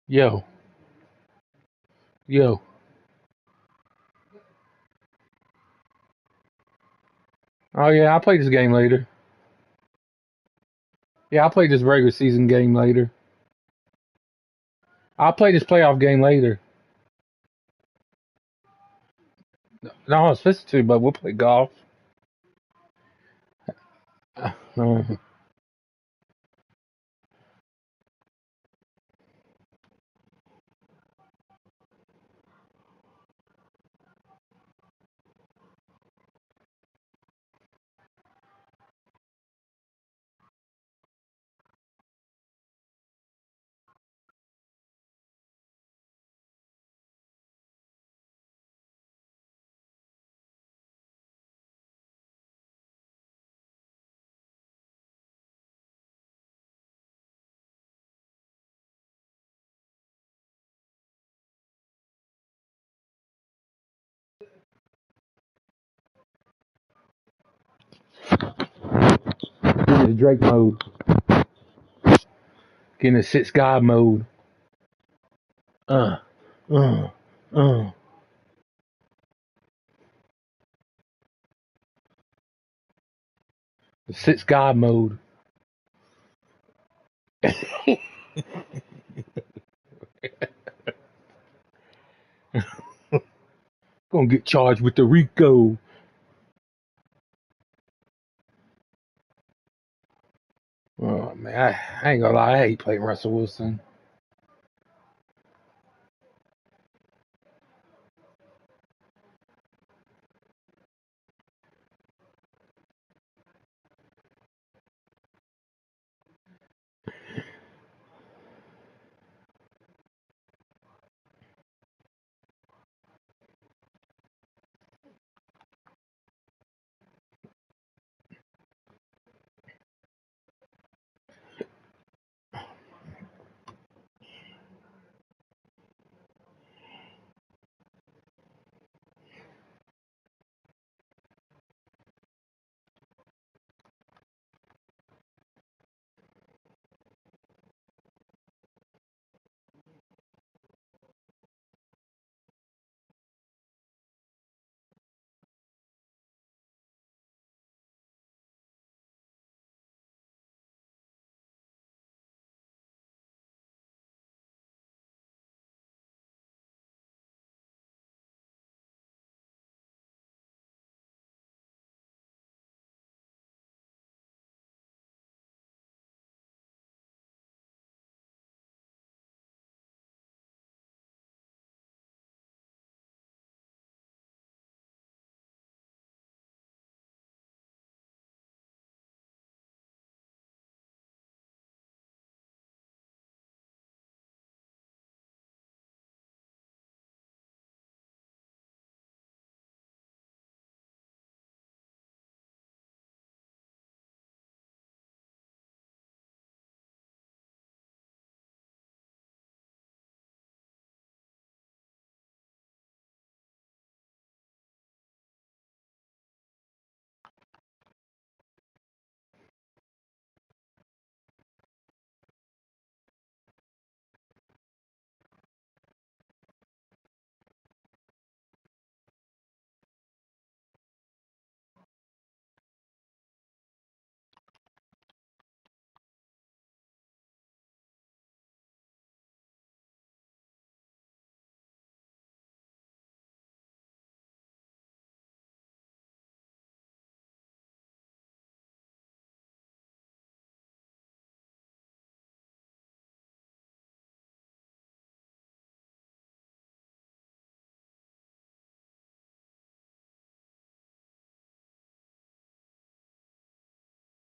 Yo, yo. Oh yeah, I'll play this game later. Yeah, I'll play this regular season game later. I'll play this playoff game later. No, I was supposed to, but we'll play golf. Uh, get into Drake mode. Get into six God mode. Uh, uh, uh. The six God mode. Gonna get charged with the Rico. Oh man, I ain't gonna lie, I hate playing Russell Wilson.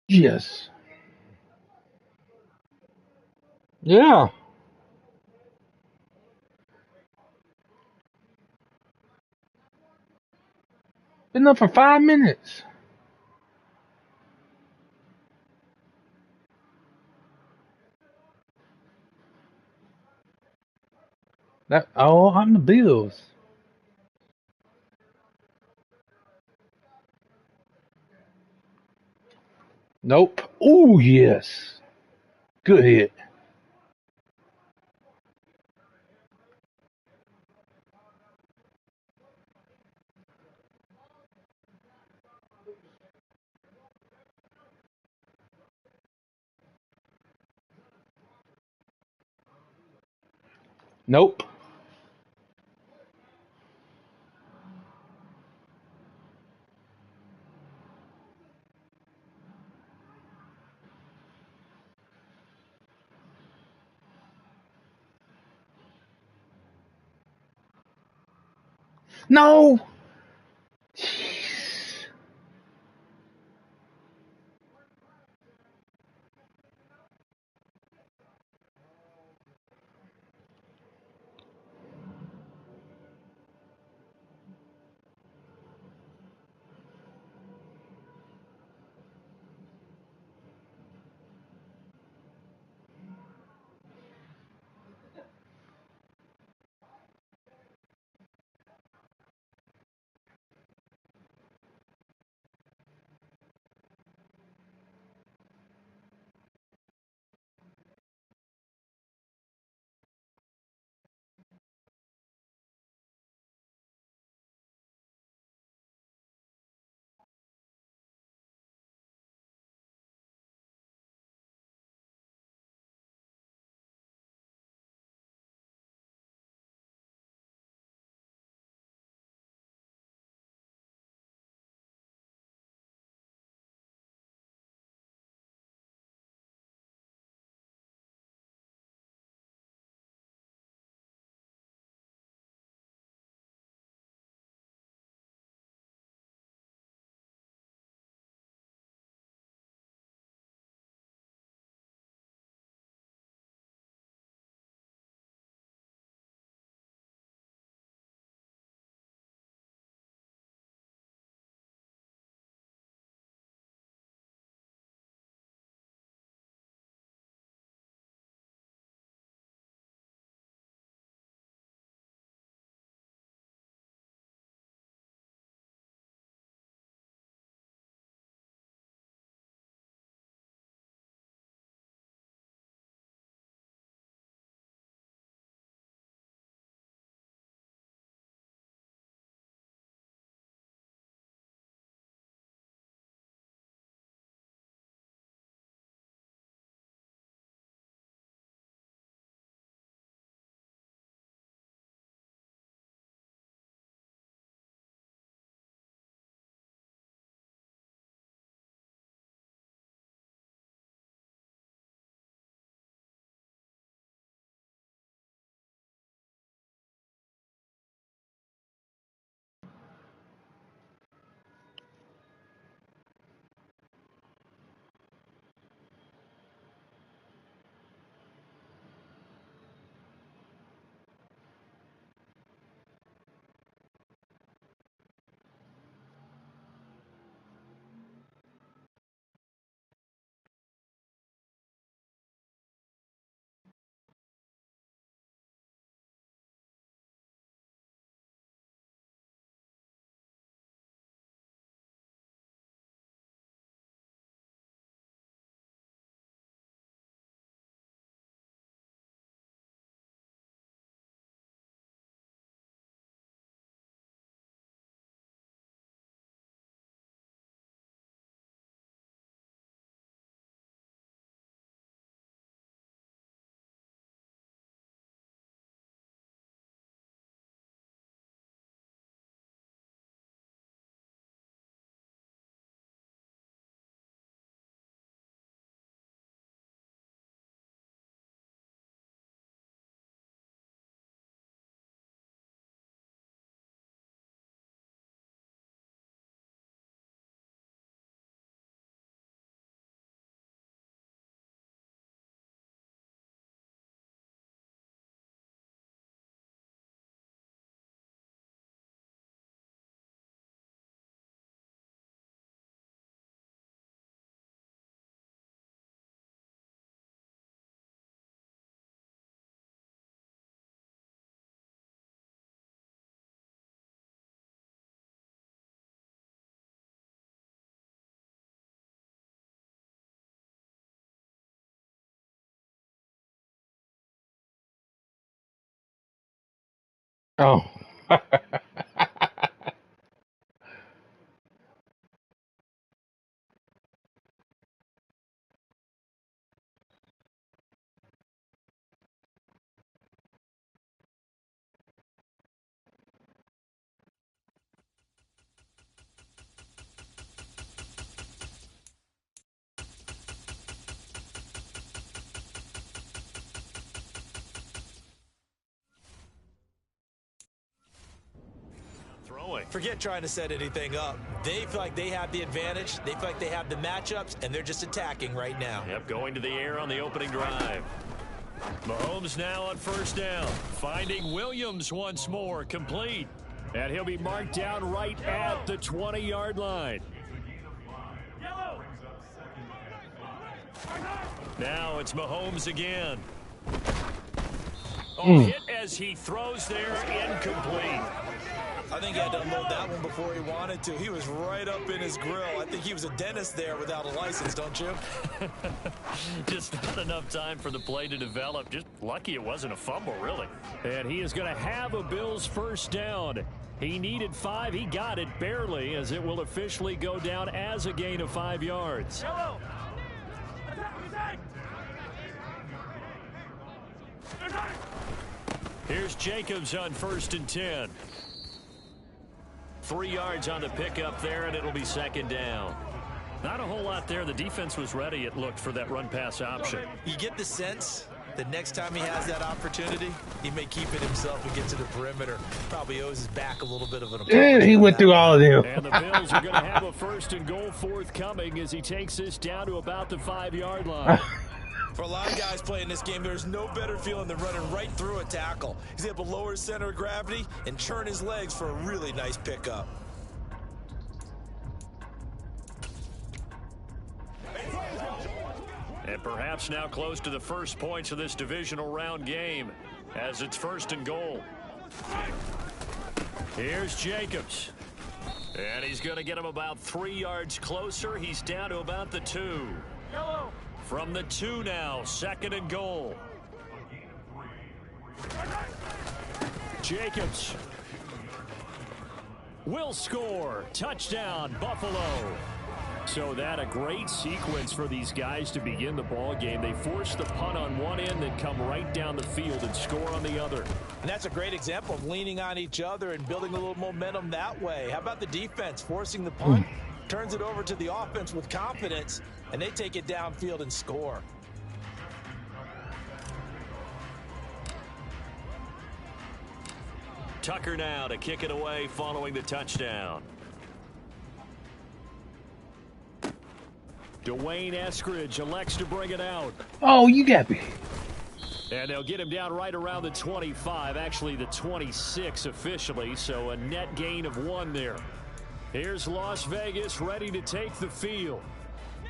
Yes. Yeah. Been up for 5 minutes. I'm the Bills. Nope. Oh yes. Good hit. Nope. No. Oh. doing? Forget trying to set anything up. They feel like they have the advantage. They feel like they have the matchups, and they're just attacking right now. Yep, going to the air on the opening drive. Mahomes now on first down. Finding Williams once more, complete. And he'll be marked down right at the 20-yard line. Now it's Mahomes again. Hit as he throws there, incomplete. I think he had to unload that one before he wanted to. He was right up in his grill. I think he was a dentist there without a license, don't you? Just not enough time for the play to develop. Just lucky it wasn't a fumble, really. And he is going to have a Bills first down. He needed 5. He got it barely, as it will officially go down as a gain of 5 yards. Here's Jacobs on 1st and 10. 3 yards on the pickup there, and it'll be 2nd down. Not a whole lot there. The defense was ready, it looked, for that run-pass option. You get the sense that next time he has that opportunity, he may keep it himself and get to the perimeter. Probably owes his back a little bit of an approach. And he went through all of them. And the Bills are going to have a 1st and goal forthcoming as he takes this down to about the 5-yard line. For a lot of guys playing this game, there's no better feeling than running right through a tackle. He's able to lower his center of gravity and churn his legs for a really nice pickup. And perhaps now close to the first points of this divisional round game as it's 1st and goal. Here's Jacobs. And he's going to get him about 3 yards closer. He's down to about the 2. From the 2 now, 2nd and goal. Jacobs will score. Touchdown, Buffalo. So that a great sequence for these guys to begin the ball game. They force the punt on one end, then come right down the field and score on the other. And that's a great example of leaning on each other and building a little momentum that way. How about the defense forcing the punt? Turns it over to the offense with confidence, and they take it downfield and score. Tucker now to kick it away following the touchdown. Dwayne Eskridge elects to bring it out. Oh, you got me. And they'll get him down right around the 25, actually the 26 officially, so a net gain of 1 there. Here's Las Vegas ready to take the field.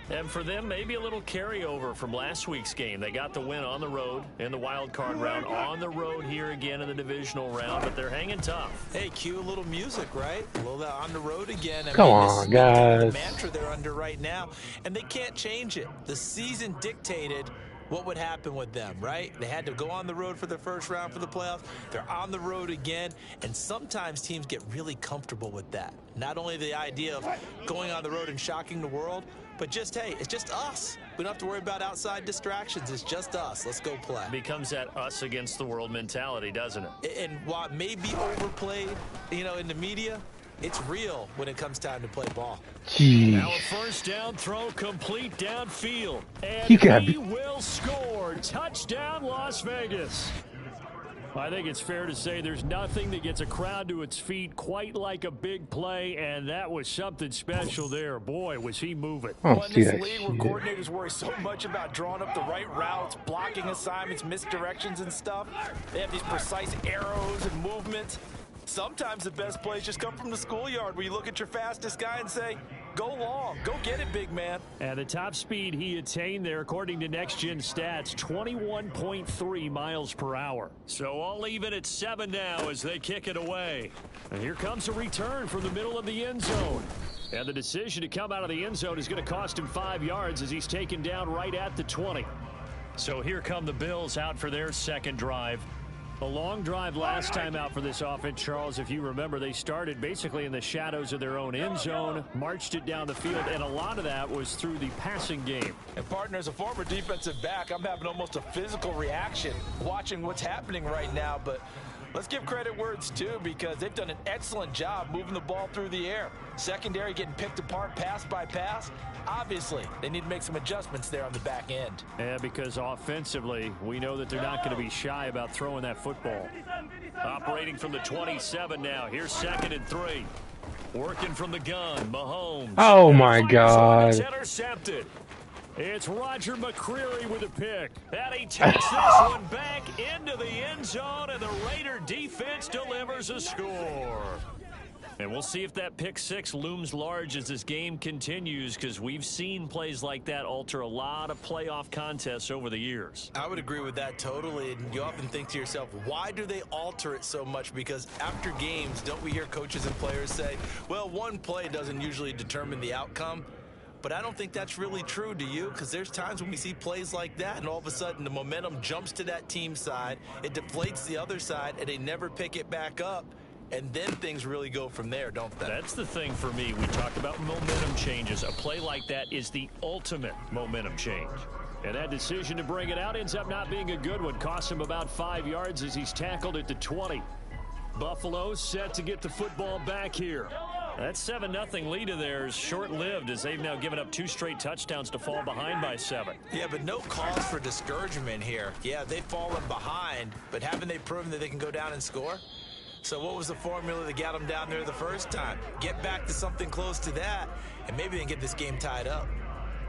And for them, maybe a little carryover from last week's game. They got the win on the road in the wild card round, on the road here again in the divisional round, but they're hanging tough. Hey, cue a little music, right? A little on the road again. Come on, guys. The mantra they're under right now, and they can't change it. The season dictated what would happen with them, right? They had to go on the road for the first round for the playoffs. They're on the road again, and sometimes teams get really comfortable with that. Not only the idea of going on the road and shocking the world, but just, hey, it's just us. We don't have to worry about outside distractions. It's just us. Let's go play. Becomes that us against the world mentality, doesn't it? And while it may be overplayed, in the media, it's real when it comes time to play ball. Jeez. Now a first down throw complete downfield. And he will score. Touchdown, Las Vegas. I think it's fair to say there's nothing that gets a crowd to its feet quite like a big play, and that was something special there. Boy, was he moving. Oh, In this league where coordinators worry so much about drawing up the right routes, blocking assignments, misdirections and stuff, they have these precise arrows and movements. Sometimes the best plays just come from the schoolyard where you look at your fastest guy and say, go long, go get it, big man. And the top speed he attained there, according to Next Gen Stats, 21.3 miles per hour. So all even at 7 now as they kick it away. And here comes a return from the middle of the end zone. And the decision to come out of the end zone is going to cost him 5 yards as he's taken down right at the 20. So here come the Bills out for their second drive. A long drive last time out for this offense, Charles. If you remember, they started basically in the shadows of their own end zone, marched it down the field, and a lot of that was through the passing game. And partner, as a former defensive back, I'm having almost a physical reaction watching what's happening right now. But Let's give credit where it's due because they've done an excellent job moving the ball through the air. Secondary getting picked apart pass by pass. Obviously, they need to make some adjustments there on the back end. Yeah, because offensively, we know that they're not going to be shy about throwing that football. Operating from the 27 now. Here's 2nd and 3. Working from the gun, Mahomes. Oh, my God. It's intercepted. It's Roger McCreary with a pick. And he takes this one back into the end zone, and the Raider defense delivers a score. And we'll see if that pick 6 looms large as this game continues, because we've seen plays like that alter a lot of playoff contests over the years. I would agree with that totally. And you often think to yourself, why do they alter it so much? Because after games, don't we hear coaches and players say, well, one play doesn't usually determine the outcome? But I don't think that's really true, do you? Because there's times when we see plays like that, and all of a sudden the momentum jumps to that team side, it deflates the other side, and they never pick it back up. And then things really go from there, don't they? That's the thing for me. We talk about momentum changes. A play like that is the ultimate momentum change. And that decision to bring it out ends up not being a good one. Costs him about 5 yards as he's tackled at the 20. Buffalo set to get the football back here. That 7-0 lead of theirs short-lived as they've now given up 2 straight touchdowns to fall behind by 7. Yeah, but no cause for discouragement here. Yeah, they've fallen behind, but haven't they proven that they can go down and score? So what was the formula that got them down there the first time? Get back to something close to that, and maybe they can get this game tied up.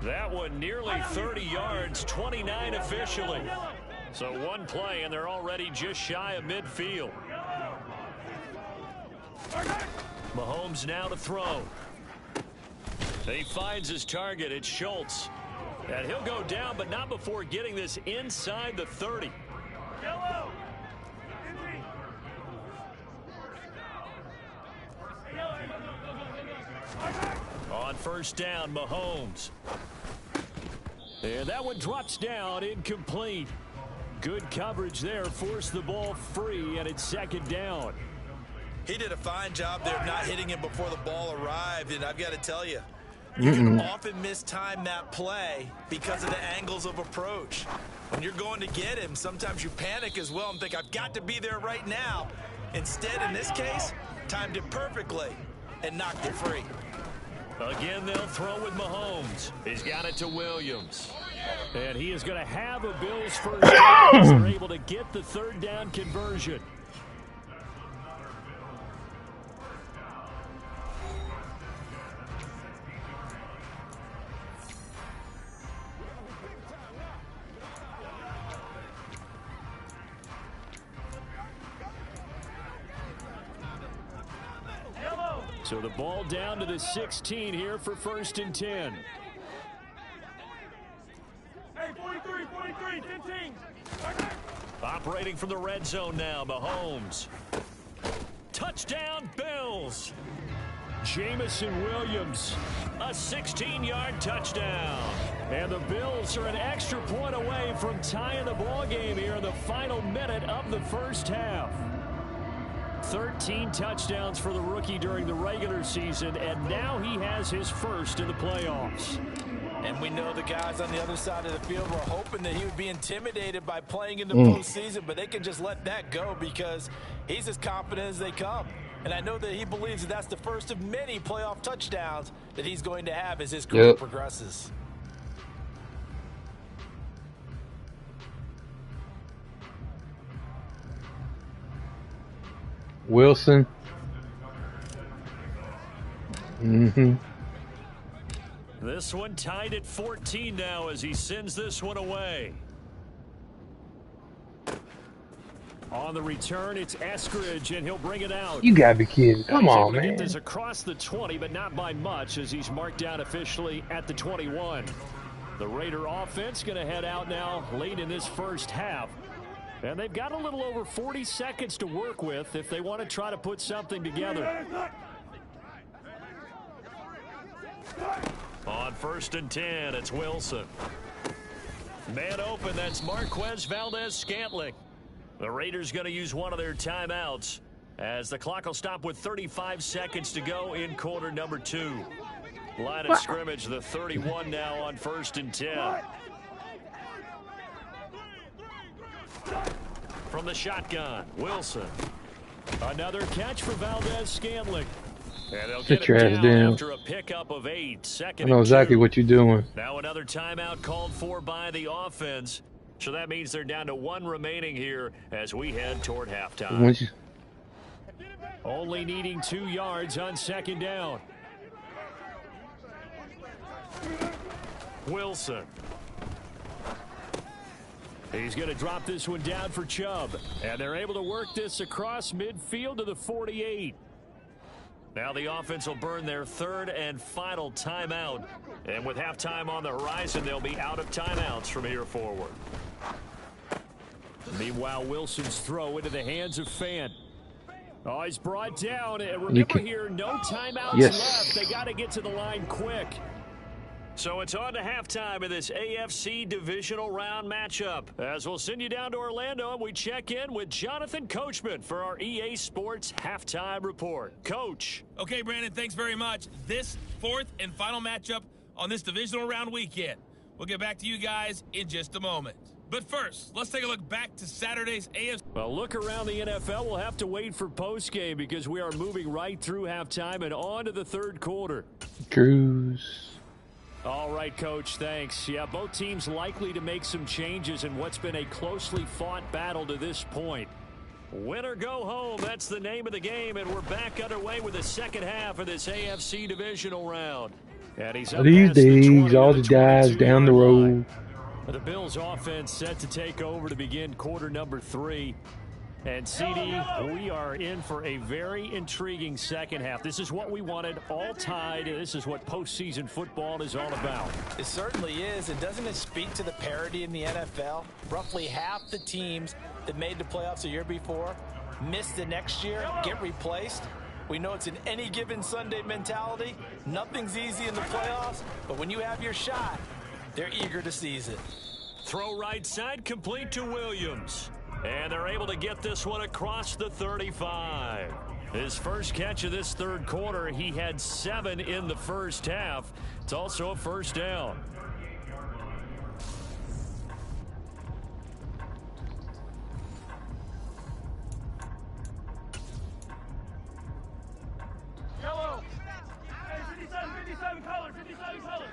That one nearly 30 yards, 29 officially. So one play, and they're already just shy of midfield. Mahomes now to throw. He finds his target. It's Schultz. And he'll go down, but not before getting this inside the 30. On first down, Mahomes. And that one drops down, incomplete. Good coverage there, forced the ball free, and it's 2nd down. He did a fine job there of not hitting him before the ball arrived, and I've got to tell you, you can often mistime that play because of the angles of approach. When you're going to get him, sometimes you panic as well and think, I've got to be there right now. Instead, in this case, timed it perfectly and knocked it free. Again, they'll throw with Mahomes. He's got it to Williams. And he is going to have a Bills first down as they're able to get the 3rd down conversion. So the ball down to the 16 here for 1st and 10. Hey, 43, 10. Operating from the red zone now, Mahomes. Touchdown, Bills. Jamison Williams, a 16-yard touchdown. And the Bills are an extra point away from tying the ball game here in the final minute of the first half. 13 touchdowns for the rookie during the regular season, and now he has his first in the playoffs. And we know the guys on the other side of the field were hoping that he would be intimidated by playing in the postseason, but they can just let that go because he's as confident as they come. And I know that he believes that that's the first of many playoff touchdowns that he's going to have as his career progresses. Wilson. This one tied at 14 now as he sends this one away. On the return, it's Eskridge, and he'll bring it out. You gotta be kidding. Come on, man. Get this across the 20, but not by much as he's marked down officially at the 21. The Raider offense going to head out now late in this first half. And they've got a little over 40 seconds to work with if they want to try to put something together. On 1st and 10, it's Wilson. Man open, that's Marquez Valdez-Scantling. The Raiders going to use one of their timeouts as the clock will stop with 35 seconds to go in quarter number 2. Line of scrimmage, the 31 now on 1st and 10. From the shotgun, Wilson. Another catch for Valdez-Scantling. And they'll Sit get your him ass down down. after a pickup of 8. I Second know and exactly 2. what you're doing. Now another timeout called for by the offense. So that means they're down to 1 remaining here as we head toward halftime. Once you, Only needing 2 yards on second down. Wilson. He's going to drop this one down for Chubb. And they're able to work this across midfield to the 48. Now the offense will burn their 3rd and final timeout. And with halftime on the horizon, they'll be out of timeouts from here forward. Meanwhile, Wilson's throw into the hands of Fant. Oh, he's brought down. And remember here, no timeouts left. They got to get to the line quick. So it's on to halftime of this AFC divisional round matchup. As we'll send you down to Orlando, and we check in with Jonathan Coachman for our EA Sports Halftime Report. Coach. Okay, Brandon, thanks very much. This 4th and final matchup on this divisional round weekend. We'll get back to you guys in just a moment. But first, let's take a look back to Saturday's AFC. Well, look around the NFL. We'll have to wait for postgame because we are moving right through halftime and on to the 3rd quarter. Cruise. All right, Coach, thanks. Yeah, both teams likely to make some changes in what's been a closely fought battle to this point. Win or go home, that's the name of the game, and we're back underway with the second half of this AFC divisional round. And he's up These past the 20 days, to all the the guys 22 down the yard road. line. The Bills offense set to take over to begin quarter number 3. And CD, we are in for a very intriguing second half. This is what we wanted, all tied. This is what postseason football is all about. It certainly is, and doesn't it speak to the parity in the NFL? Roughly half the teams that made the playoffs a year before miss the next year, get replaced. We know it's an any given Sunday mentality. Nothing's easy in the playoffs, but when you have your shot, they're eager to seize it. Throw right side, complete to Williams. And they're able to get this one across the 35. His first catch of this 3rd quarter, he had 7 in the first half. It's also a first down. Yellow. Hey, 57, 57 colors, 57 colors.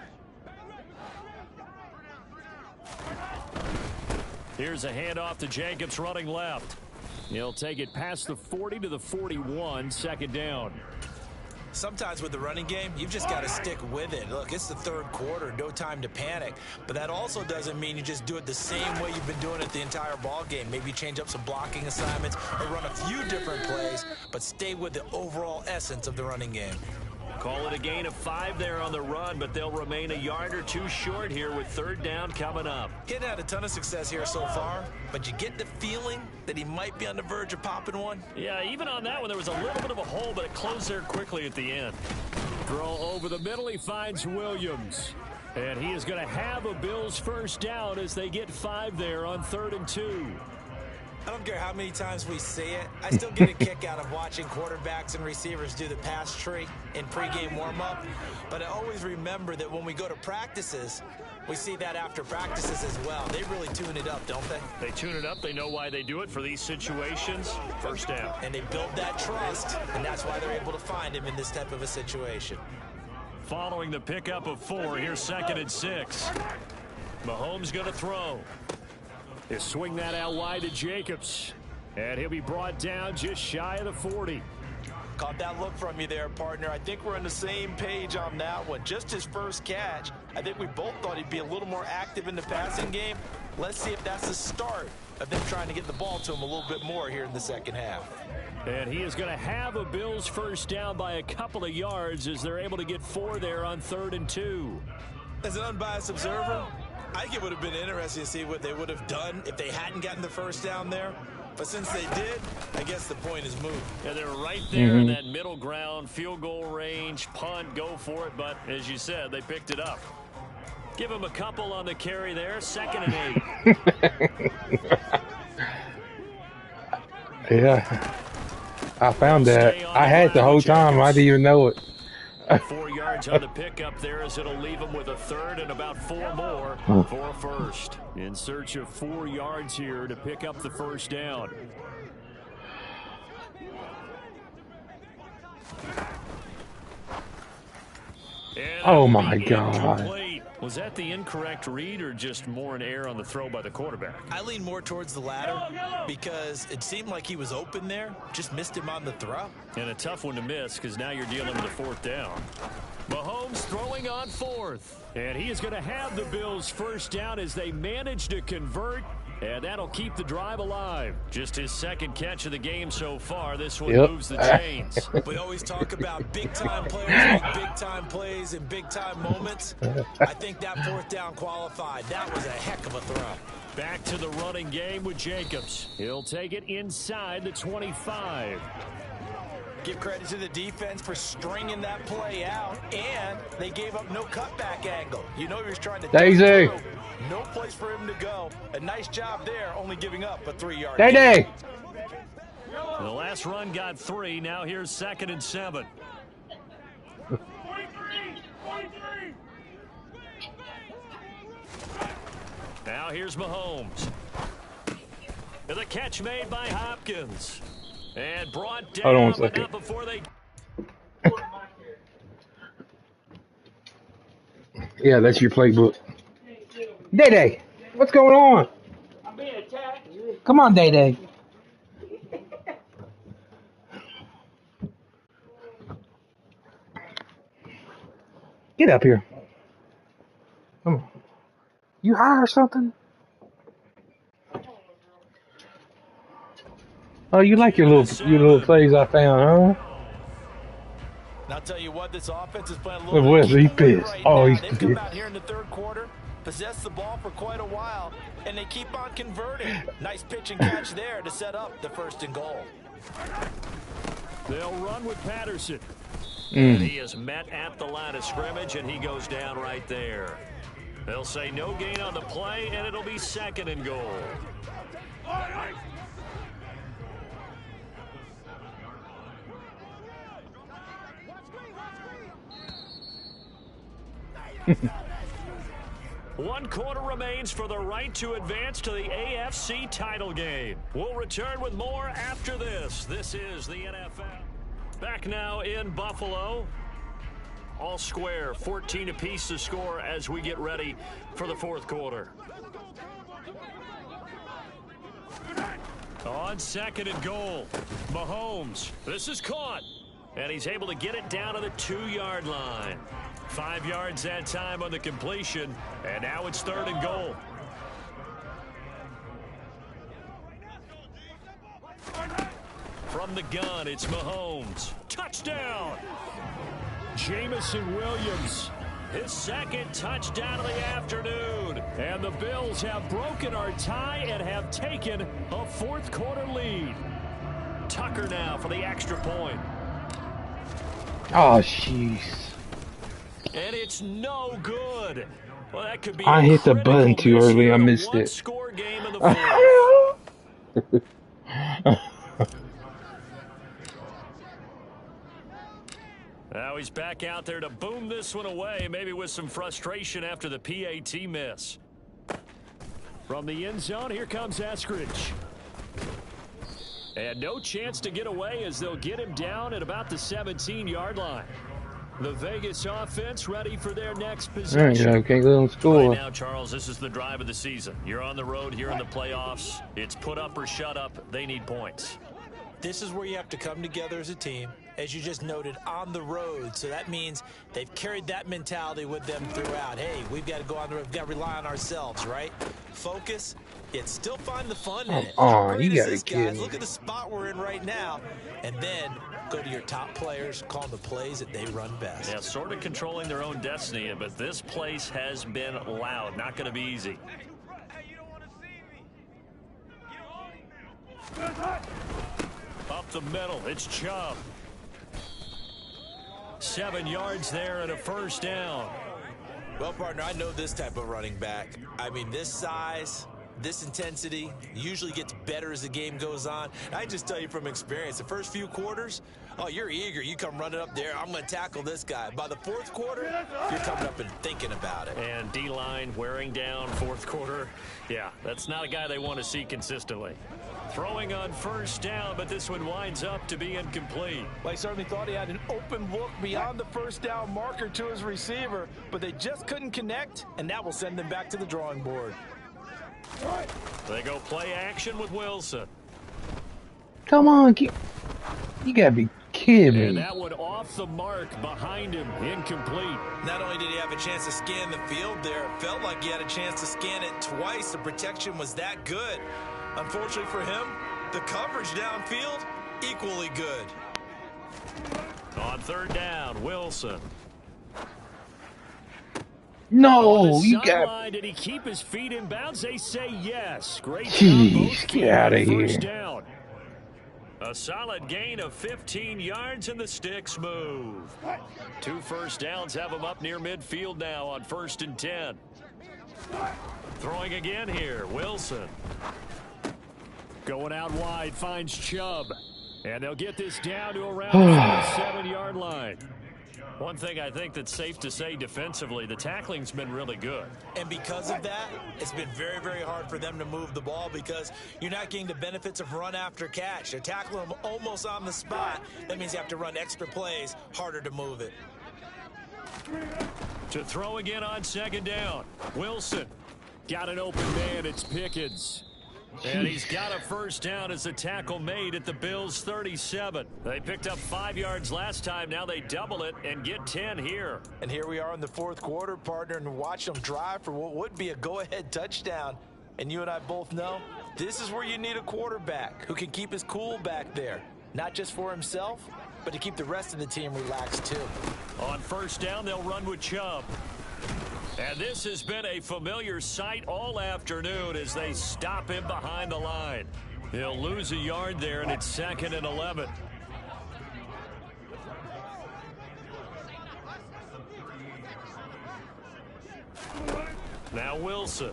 Here's a handoff to Jacobs running left. He'll take it past the 40 to the 41, second down. Sometimes with the running game, you've just got to stick with it. Look, it's the 3rd quarter, no time to panic. But that also doesn't mean you just do it the same way you've been doing it the entire ball game. Maybe change up some blocking assignments or run a few different plays, but stay with the overall essence of the running game. Call it a gain of 5 there on the run, but they'll remain a yard or 2 short here with 3rd down coming up. Getting had a ton of success here so far, but you get the feeling that he might be on the verge of popping one. Yeah, even on that one, there was a little bit of a hole, but it closed there quickly at the end. Throw over the middle, he finds Williams. And he is going to have a Bills first down as they get 5 there on 3rd and 2. I don't care how many times we see it. I still get a kick out of watching quarterbacks and receivers do the pass tree in pregame warm-up. But I always remember that when we go to practices, we see that after practices as well. They really tune it up, don't they? They tune it up. They know why they do it for these situations. First down. And they build that trust, and that's why they're able to find him in this type of a situation. Following the pickup of 4, here's 2nd and 6. Mahomes going to throw. He'll swing that out wide to Jacobs. And he'll be brought down just shy of the 40. Caught that look from you there, partner. I think we're on the same page on that one. Just his first catch. I think we both thought he'd be a little more active in the passing game. Let's see if that's the start of them trying to get the ball to him a little bit more here in the second half. And he is going to have a Bills first down by a couple of yards as they're able to get 4 there on 3rd and 2. As an unbiased observer, I think it would have been interesting to see what they would have done if they hadn't gotten the first down there. But since they did, I guess the point is moved. Yeah, they're right there in that middle ground, field goal range, punt, go for it. But as you said, they picked it up. Give them a couple on the carry there, 2nd and 8. Yeah, I found that. I had it the whole time. I didn't even know it. 4 yards on the pickup there as it'll leave them with a 3rd and about 4 more for a first. In search of 4 yards here to pick up the first down. And Oh, my that'll be God. incomplete. Was that the incorrect read or just more an error on the throw by the quarterback? I lean more towards the latter because it seemed like he was open there. Just missed him on the throw. And a tough one to miss because now you're dealing with a fourth down. Mahomes throwing on fourth. And he is going to have the Bills first down as they manage to convert. And that'll keep the drive alive. Just his second catch of the game so far. This one moves the chains. We always talk about big-time players make big-time plays in big-time moments. I think that fourth down qualified. That was a heck of a throw. Back to the running game with Jacobs. He'll take it inside the 25. Give credit to the defense for stringing that play out, and they gave up no cutback angle. You know he was trying to Daisy. no place for him to go. A nice job there, only giving up a 3-yard Day. The last run got 3. Now here's 2nd and 7. 43. Now here's Mahomes. And the catch made by Hopkins. And brought down, Hold on a but second. not before they... Yeah, that's your playbook. Day, what's going on? I'm being attacked. Come on, Day. Get up here. Come on. You high or something? Oh, you like your little plays I found, huh? And I'll tell you what, this offense is playing a Look, little Wes, bit he key pissed. right Oh, now. he's They've come pissed. out here in the third quarter, possessed the ball for quite a while, and they keep on converting. Nice pitch and catch there to set up the 1st and goal. They'll run with Patterson. And he is met at the line of scrimmage, and he goes down right there. They'll say no gain on the play, and it'll be 2nd and goal. One quarter remains for the right to advance to the AFC title game. We'll return with more after this. This is the NFL. Back now in Buffalo. All square, 14 apiece to score as we get ready for the 4th quarter. On 2nd and goal, Mahomes. This is caught, and he's able to get it down to the 2-yard line. 5 yards that time on the completion, and now it's 3rd and goal. From the gun, it's Mahomes. Touchdown! Jamison Williams, his 2nd touchdown of the afternoon. And the Bills have broken our tie and have taken a 4th quarter lead. Tucker now for the extra point. Oh, jeez. And it's no good. Well, that could be I a hit the critical button too miss early. here I in a missed it. one-score game in the 4th. Now he's back out there to boom this one away, maybe with some frustration after the PAT miss. From the end zone, here comes Eskridge. And no chance to get away as they'll get him down at about the 17-yard line. The Vegas offense ready for their next There you possession. go. Can't let them Right score. now, Charles, this is the drive of the season. You're on the road here in the playoffs. It's put up or shut up. They need points. This is where you have to come together as a team, as you just noted, on the road. So that means they've carried that mentality with them throughout. Hey, we've got to go on the road. We've got to rely on ourselves, right? Focus, yet still find the fun in it. Come How on, great you is gotta this, kid guys? me. Look at the spot we're in right now. And then go to your top players, call the plays that they run best. Yeah, sort of controlling their own destiny, but this place has been loud. Not going to be easy. Up the middle, it's Chubb. 7 yards there and a 1st down. Well, partner, I know this type of running back. I mean, this size, this intensity usually gets better as the game goes on. I just tell you from experience, the first few quarters, oh, you're eager. You come running up there. I'm going to tackle this guy. By the 4th quarter, you're coming up and thinking about it. And D-line wearing down 4th quarter. Yeah, that's not a guy they want to see consistently. Throwing on first down, but this one winds up to be incomplete. Well, he certainly thought he had an open look beyond the first down marker to his receiver, but they just couldn't connect, and that will send them back to the drawing board. They go play action with Wilson. Come on, you gotta be kidding And me. that one off the mark behind him, incomplete. Not only did he have a chance to scan the field there, it felt like he had a chance to scan it twice. The protection was that good. Unfortunately for him, the coverage downfield, equally good. On third down, Wilson. No, On the you got. sideline, did he keep his feet in bounds? They say yes. Great job. Jeez, Both get teams outta on first here. down. A solid gain of 15 yards and the sticks move. 2 first downs have him up near midfield now on 1st and 10. Throwing again here, Wilson. Going out wide, finds Chubb. And they'll get this down to around the 47-yard line. One thing I think that's safe to say defensively, the tackling's been really good. And because of that, it's been very, very hard for them to move the ball because you're not getting the benefits of run after catch. They're tackling them almost on the spot. That means you have to run extra plays, harder to move it. To throw again on 2nd down. Wilson got an open man. It's Pickens. And he's got a first down as the tackle made at the Bills' 37. They picked up 5 yards last time. Now they double it and get 10 here. And here we are in the 4th quarter, partner, and watch them drive for what would be a go-ahead touchdown. And you and I both know this is where you need a quarterback who can keep his cool back there. Not just for himself, but to keep the rest of the team relaxed too. On first down, they'll run with Chubb. And this has been a familiar sight all afternoon as they stop him behind the line. He'll lose a yard there, and it's 2nd and 11. Now Wilson.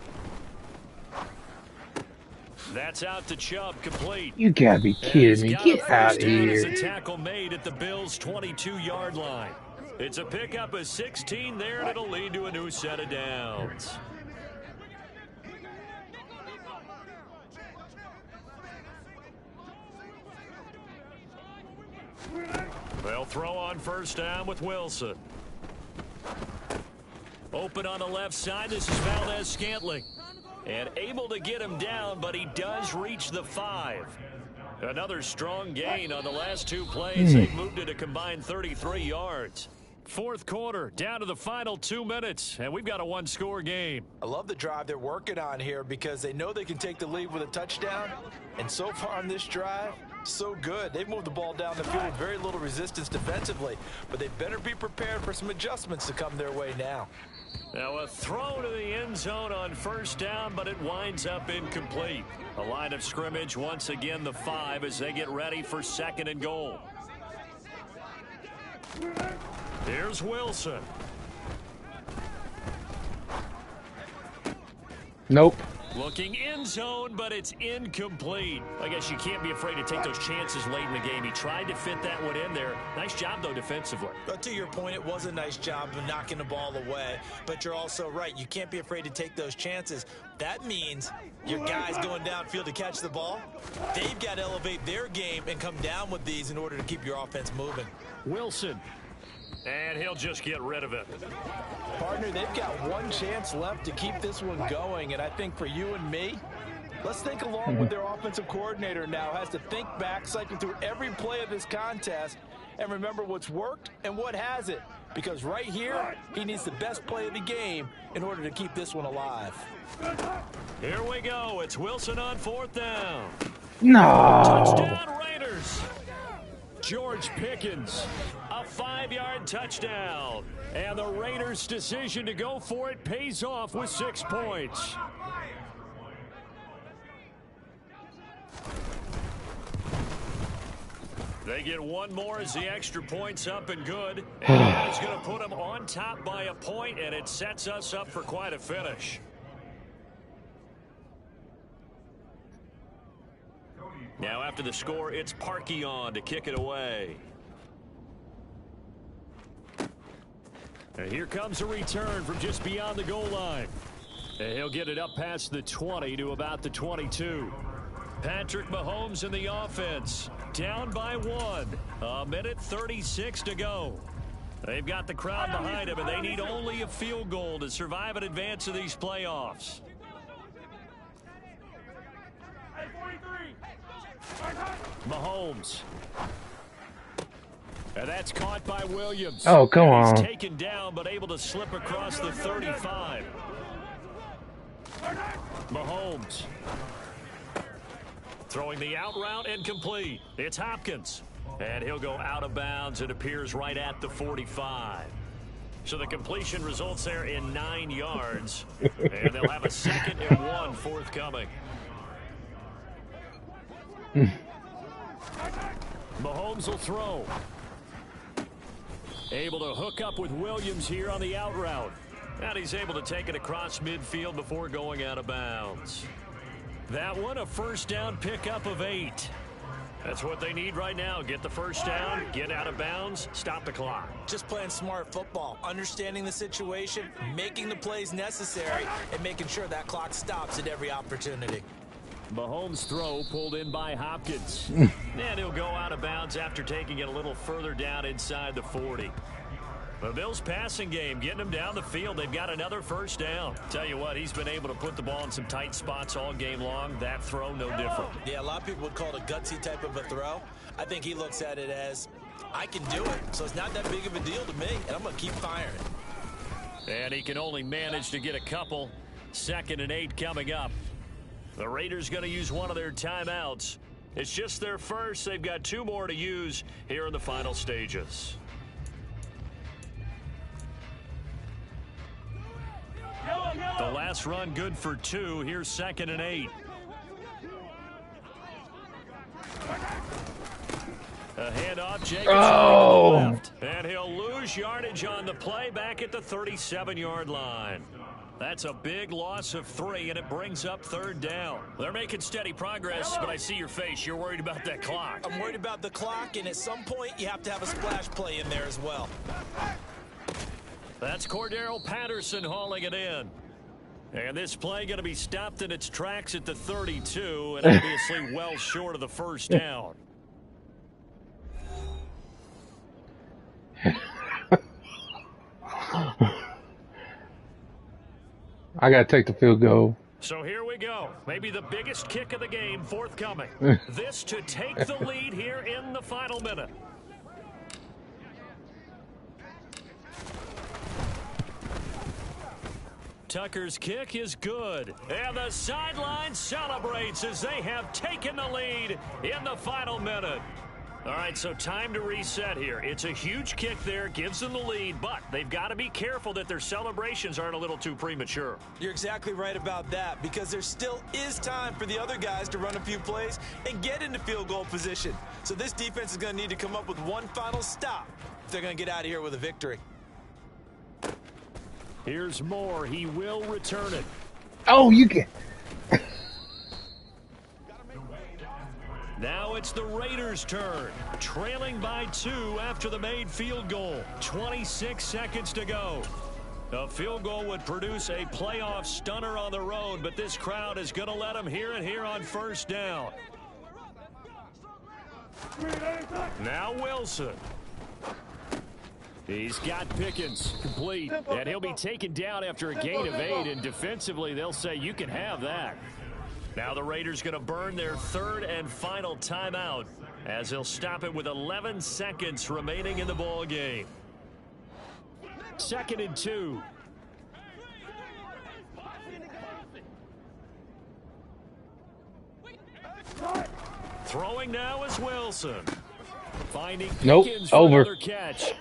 That's out to Chubb, complete. You gotta be And kidding me. he's got Get a out first of down as here. a tackle made at the Bills' 22-yard line. It's a pickup of 16 there, and it'll lead to a new set of downs. They'll throw on first down with Wilson. Open on the left side. This is Valdez-Scantling. And able to get him down, but he does reach the 5. Another strong gain on the last 2 plays. They've moved it a combined 33 yards. 4th quarter, down to the final 2 minutes, and we've got a 1-score game. I love the drive they're working on here because they know they can take the lead with a touchdown. And so far on this drive, so good. They've moved the ball down the field with very little resistance defensively, but they better be prepared for some adjustments to come their way now. Now a throw to the end zone on first down, but it winds up incomplete. A line of scrimmage once again the 5 as they get ready for 2nd and goal. Here's Wilson. Nope. Looking end zone, but it's incomplete. I guess you can't be afraid to take those chances late in the game. He tried to fit that one in there. Nice job, though, defensively. But to your point, it was a nice job of knocking the ball away. But you're also right. You can't be afraid to take those chances. That means your guys going downfield to catch the ball, they've got to elevate their game and come down with these in order to keep your offense moving. Wilson. And he'll just get rid of it. Partner, they've got one chance left to keep this one going, and I think for you and me, let's think along with their offensive coordinator now. Has to think back, cycle through every play of this contest, and remember what's worked and what hasn't. Because right here, he needs the best play of the game in order to keep this one alive. Here we go. It's Wilson on 4th down. No. Touchdown Raiders. George Pickens, a 5-yard touchdown. And the Raiders' decision to go for it pays off with 6 points. They get one more as the extra point's up and good. And that is going to put them on top by a point, and it sets us up for quite a finish. Now after the score, it's Parkey on to kick it away. And here comes a return from just beyond the goal line. And he'll get it up past the 20 to about the 22. Patrick Mahomes in the offense. Down by 1. 1:36 to go. They've got the crowd behind them, and they need only a field goal to survive and advance to these playoffs. Mahomes. And that's caught by Williams. Oh, come and he's on. taken down, but able to slip across the 35. Mahomes. Throwing the out route and complete. It's Hopkins. And he'll go out of bounds. It appears right at the 45. So the completion results there in 9 yards. And they'll have a 2nd and 1 forthcoming. Mahomes will throw. Able to hook up with Williams here on the out route. And he's able to take it across midfield before going out of bounds. That one, a first down pickup of 8. That's what they need right now. Get the first down, get out of bounds, stop the clock. Just playing smart football, understanding the situation, making the plays necessary, and making sure that clock stops at every opportunity. Mahomes' throw pulled in by Hopkins. And he'll go out of bounds after taking it a little further down inside the 40. The Bills' passing game, getting them down the field. They've got another first down. Tell you what, he's been able to put the ball in some tight spots all game long. That throw, no different. Yeah, a lot of people would call it a gutsy type of a throw. I think he looks at it as, I can do it, so it's not that big of a deal to me, and I'm going to keep firing. And he can only manage to get a couple. 2nd and 8 coming up. The Raiders going to use one of their timeouts. It's just their first. They've got 2 more to use here in the final stages. The last run good for 2. Here's 2nd and 8. A handoff, Jacobs Oh. left. And he'll lose yardage on the play back at the 37-yard line. That's a big loss of 3, and it brings up 3rd down. They're making steady progress, but I see your face. You're worried about that clock. I'm worried about the clock, and at some point, you have to have a splash play in there as well. That's Cordero Patterson hauling it in. And this play going to be stopped in its tracks at the 32, and obviously well short of the first down. I got to take the field goal. So here we go. Maybe the biggest kick of the game forthcoming. This to take the lead here in the final minute. Tucker's kick is good. And the sideline celebrates as they have taken the lead in the final minute. All right, so time to reset here. It's a huge kick there, gives them the lead, but they've got to be careful that their celebrations aren't a little too premature. You're exactly right about that, because there still is time for the other guys to run a few plays and get into field goal position. So this defense is going to need to come up with one final stop if they're going to get out of here with a victory. Here's Moore. He will return it. Oh, you can. Now it's the Raiders' turn, trailing by 2 after the made field goal. 26 seconds to go. A field goal would produce a playoff stunner on the road, but this crowd is going to let them hear it here on first down. Now Wilson. He's got Pickens complete, and he'll be taken down after a gain of 8, and defensively they'll say you can have that. Now the Raiders going to burn their 3rd and final timeout as they'll stop it with 11 seconds remaining in the ball game. 2nd and 2. Throwing now is Wilson. Finding Pickens for another catch.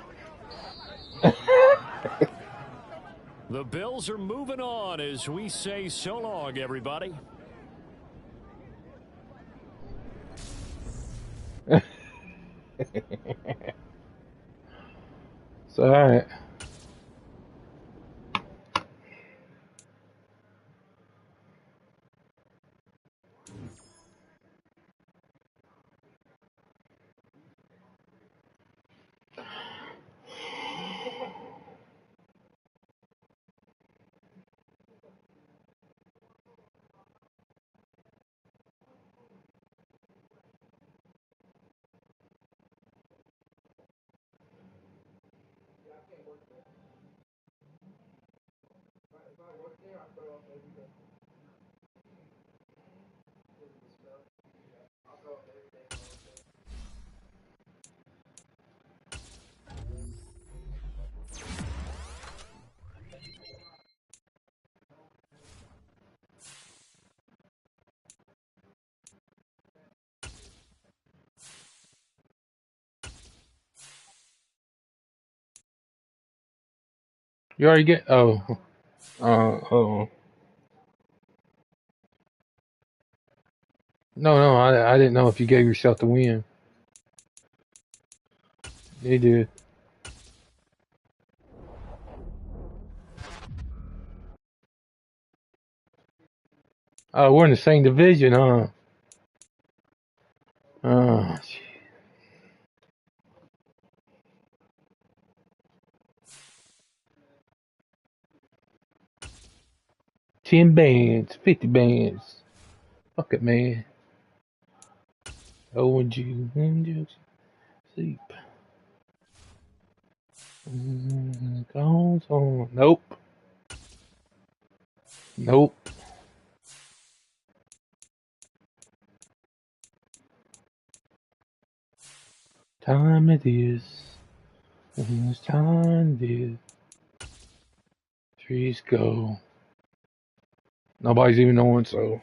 The Bills are moving on as we say so long, everybody. It's all right. You already get. Oh. Oh. No, no. I didn't know if you gave yourself the win. You did. Oh, we're in the same division, huh? Oh. 10 bands, 50 bands. Fuck it, man. Oh, and you sleep. Goes on. Nope. Nope. Time it is. It's time it is. Trees go. Nobody's even knowing, so.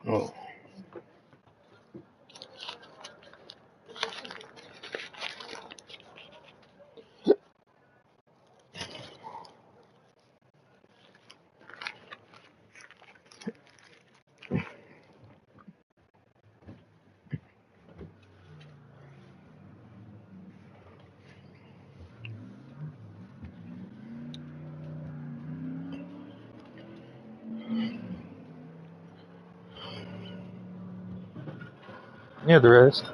Oh. Yeah, the rest.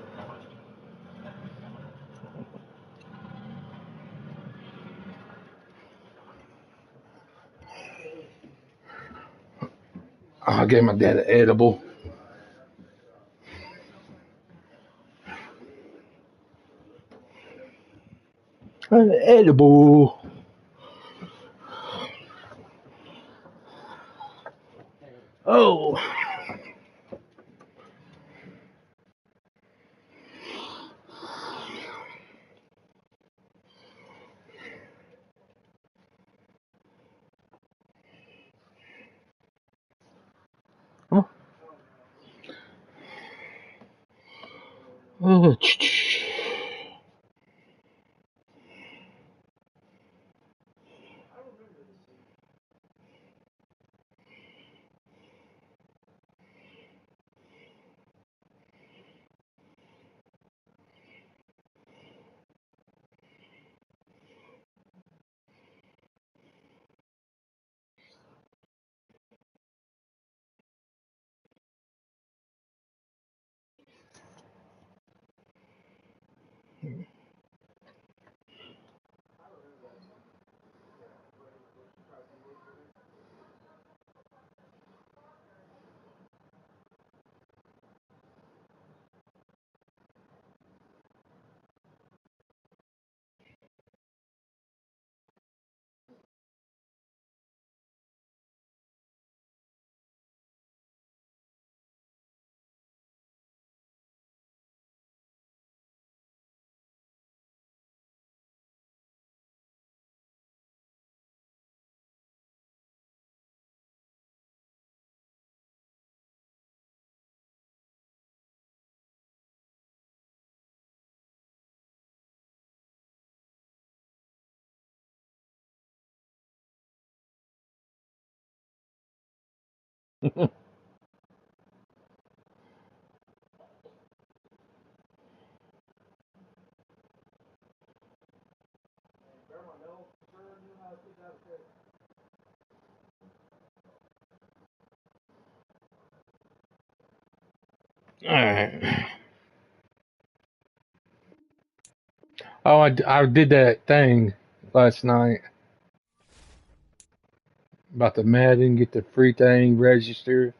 I gave my dad an edible. An edible. Oh. Oh. Oh. Alright. Oh, I did that thing last night. about the Madden, get the free thing registered.